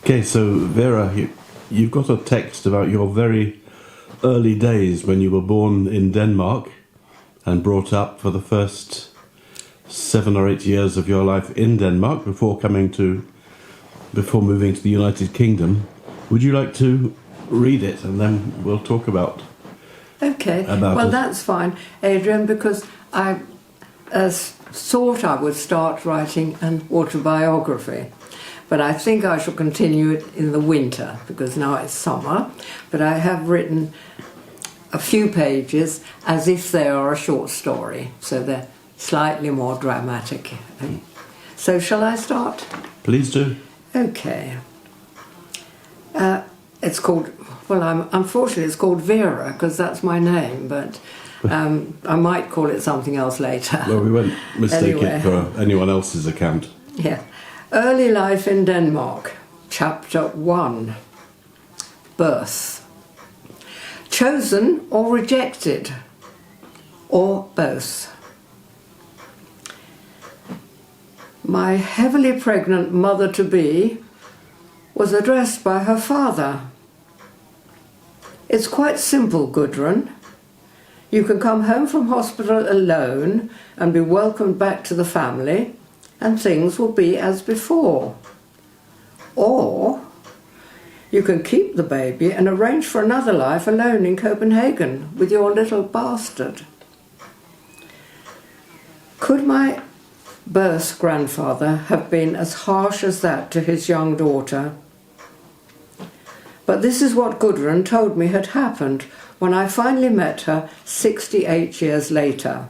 Okay, so Vera, you've got a text about your very early days when you were born in Denmark and brought up for the first 7 or 8 years of your life in Denmark before moving to the United Kingdom. Would you like to read it and then we'll talk about Okay, it? That's fine, Adrian, because I thought I would start writing an autobiography. But I think I shall continue it in the winter, because now it's summer. But I have written a few pages as if they are a short story, so they're slightly more dramatic. So shall I start? Please do. Okay. It's called, unfortunately it's called Vera, because that's my name, but I might call it something else later. Well, we won't mistake it for anyone else's account. Yeah. Early Life in Denmark, Chapter 1, Birth. Chosen or rejected, or both. My heavily pregnant mother-to-be was addressed by her father. It's quite simple, Gudrun. You can come home from hospital alone and be welcomed back to the family, and things will be as before. Or you can keep the baby and arrange for another life alone in Copenhagen with your little bastard. Could my birth grandfather have been as harsh as that to his young daughter? But this is what Gudrun told me had happened when I finally met her 68 years later.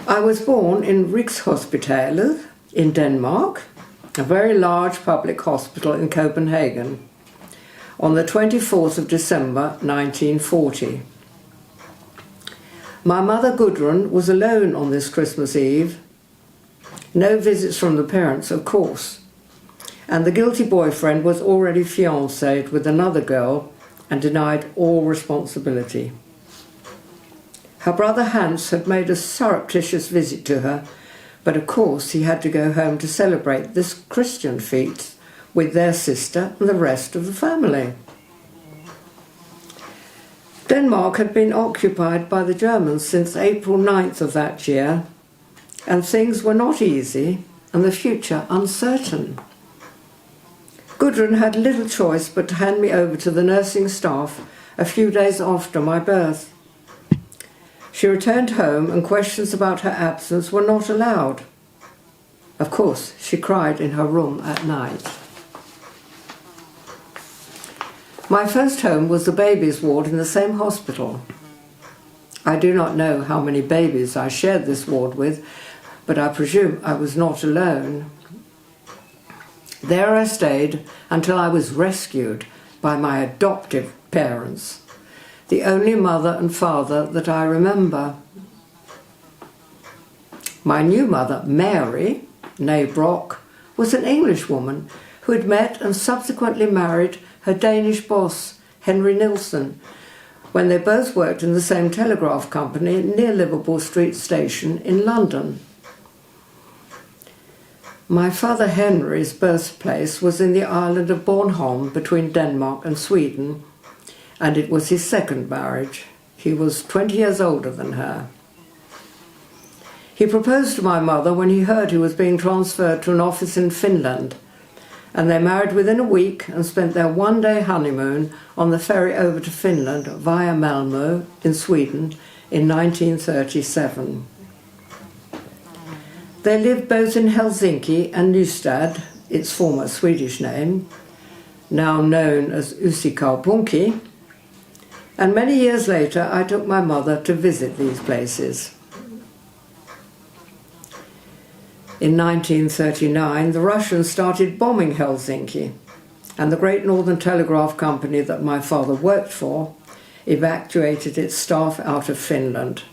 I was born in Rigshospitalet in Denmark, a very large public hospital in Copenhagen, on the 24th of December 1940. My mother Gudrun was alone on this Christmas Eve. No visits from the parents, of course, and the guilty boyfriend was already fiancéd with another girl and denied all responsibility. Her brother Hans had made a surreptitious visit to her, but of course he had to go home to celebrate this Christian feat with their sister and the rest of the family. Denmark had been occupied by the Germans since April 9th of that year, and things were not easy and the future uncertain. Gudrun had little choice but to hand me over to the nursing staff a few days after my birth. She returned home and questions about her absence were not allowed. Of course, she cried in her room at night. My first home was the babies' ward in the same hospital. I do not know how many babies I shared this ward with, but I presume I was not alone. There I stayed until I was rescued by my adoptive parents, the only mother and father that I remember. My new mother, Mary, née Brock, was an Englishwoman who had met and subsequently married her Danish boss, Henry Nielsen, when they both worked in the same telegraph company near Liverpool Street Station in London. My father Henry's birthplace was in the island of Bornholm between Denmark and Sweden, and it was his second marriage. He was 20 years older than her. He proposed to my mother when he heard he was being transferred to an office in Finland, and they married within a week and spent their one-day honeymoon on the ferry over to Finland via Malmö in Sweden in 1937. They lived both in Helsinki and Nystad, its former Swedish name, now known as Uusikaupunki, and many years later I took my mother to visit these places. In 1939, the Russians started bombing Helsinki, and the Great Northern Telegraph Company that my father worked for evacuated its staff out of Finland,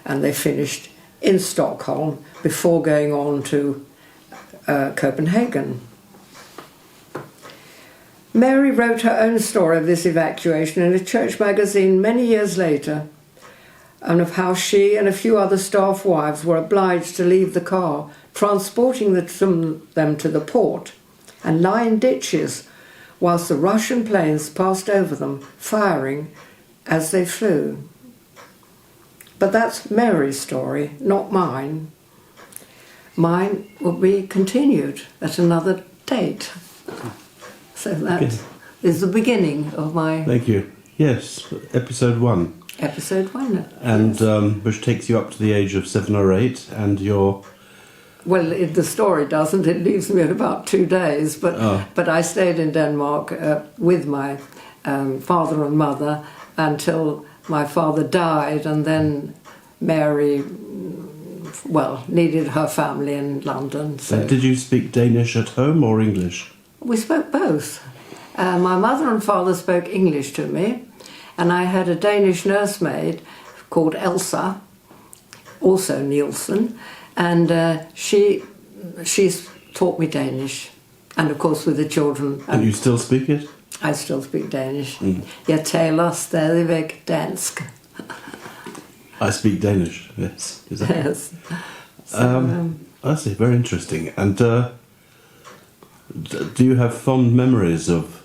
and they finished in Stockholm before going on to Copenhagen. Mary wrote her own story of this evacuation in a church magazine many years later, and of how she and a few other staff wives were obliged to leave the car, transporting them to the port, and lie in ditches whilst the Russian planes passed over them, firing as they flew. But that's Mary's story, not mine. Mine will be continued at another date. So that is the beginning of my... Thank you. Yes, episode 1. Episode 1. And yes. Which takes you up to the age of 7 or 8, and you're... Well, the story doesn't. It leaves me at about 2 days. But I stayed in Denmark with my father and mother until my father died, and then Mary, needed her family in London. So did you speak Danish at home or English? we spoke both. My mother and father spoke English to me, and I had a Danish nursemaid called Elsa, also Nielsen, and she taught me Danish, and of course with the children. And you still speak it? I still speak Danish. Jeg taler stadigvæk dansk. I speak Danish, yes. Exactly. Yes. So, I see, very interesting. And do you have fond memories of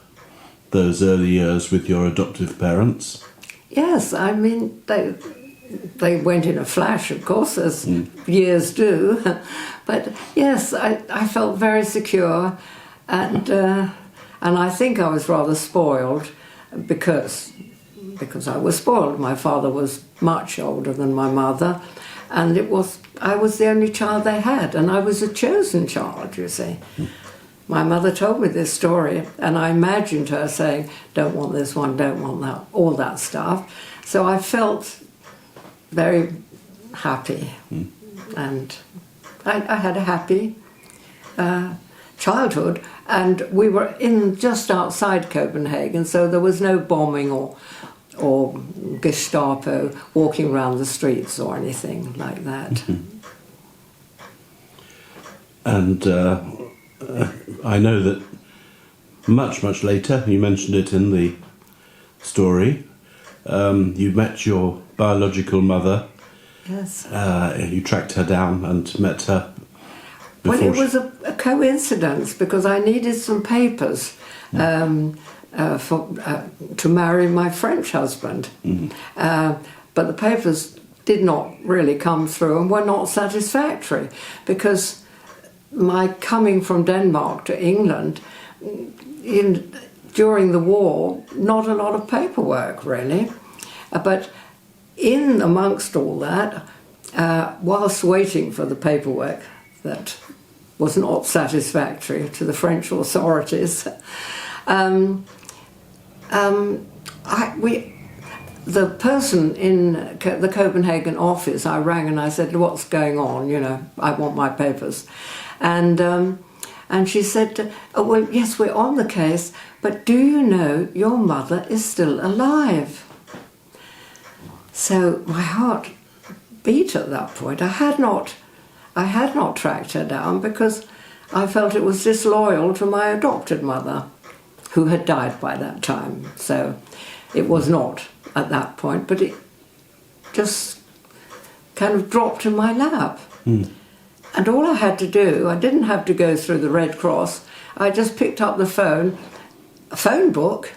those early years with your adoptive parents? yes, I mean, they went in a flash, of course, as years do. But yes, I felt very secure, and I think I was rather spoiled because I was spoiled. My father was much older than my mother, and I was the only child they had, and I was a chosen child, you see. My mother told me this story, and I imagined her saying, don't want this one, don't want that, all that stuff. So I felt very happy, and I had a happy childhood, and we were just outside Copenhagen, so there was no bombing or Gestapo walking around the streets or anything like that. And I know that much, much later, you mentioned it in the story, you met your biological mother. Yes. You tracked her down and met her. Well, it was a coincidence because I needed some papers to marry my French husband. But the papers did not really come through and were not satisfactory because my coming from Denmark to England, during the war, not a lot of paperwork really. But in amongst all that, whilst waiting for the paperwork that was not satisfactory to the French authorities, the person in the Copenhagen office, I rang and I said, what's going on, I want my papers. And she said, oh, well, yes, we're on the case, but do you know your mother is still alive? So my heart beat at that point. I had not tracked her down because I felt it was disloyal to my adopted mother, who had died by that time. So it was not at that point, but it just kind of dropped in my lap. And all I had to do, I didn't have to go through the Red Cross, I just picked up the phone book,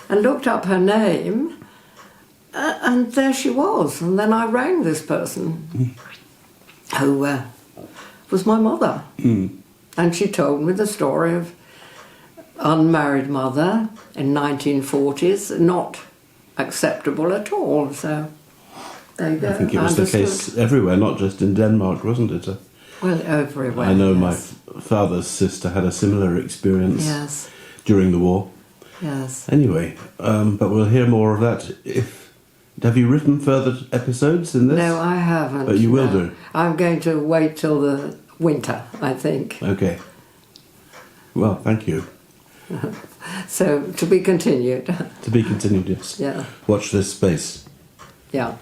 and looked up her name, and there she was. And then I rang this person, who was my mother. And she told me the story of unmarried mother in 1940s, not acceptable at all. So there you go. I think it was the case everywhere, not just in Denmark, wasn't it? Well, everywhere. I know yes. my father's sister had a similar experience Yes. during the war. Yes. Anyway, but we'll hear more of that. Have you written further episodes in this? No, I haven't. But you will do? I'm going to wait till the winter, I think. Okay. Well, thank you. So, to be continued. To be continued, yes. Yeah. Watch this space. Yeah.